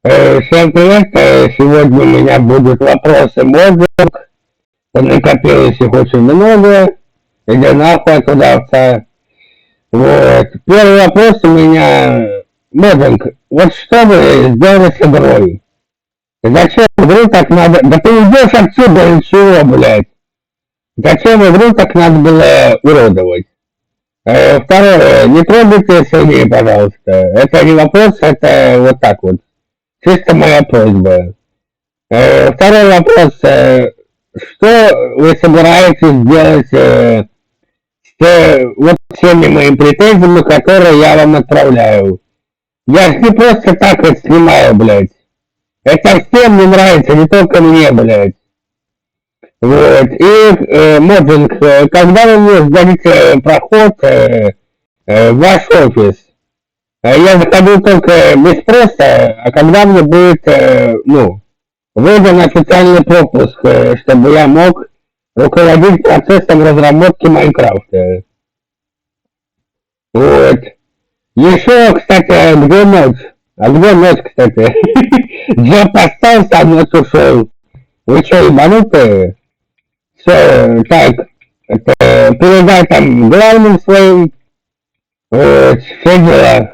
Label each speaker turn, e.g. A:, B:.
A: Всем привет! Сегодня у меня будут вопросы мозг. Накопилось их очень много. Иди нахуй туда, отца. Вот. Первый вопрос у меня. Мозг, вот что вы сделали с игрой? Зачем игру так надо... Да ты уйдешь отсюда, ничего, блядь. Зачем игру так надо было уродовать? Второе. Не трогайте свиней, пожалуйста. Это не вопрос, это вот так вот. Чисто моя просьба. Второй вопрос. Что вы собираетесь делать с вот всеми моими претензиями, которые я вам отправляю? Я же не просто так вот снимаю, блядь. Это всем не нравится, не только мне, блядь. Вот. И, Моджинг, когда вы мне сдадите проход в ваш офис? Я заходил только без спроса, а когда мне будет, выдан официальный пропуск, чтобы я мог руководить процессом разработки Майнкрафта. Вот. Еще, кстати, где ночь? А где ночь, кстати? Джеб остался, а ночь ушел. Вы что, ебанутые? Все, так, передай там главным своим, вот, все дела.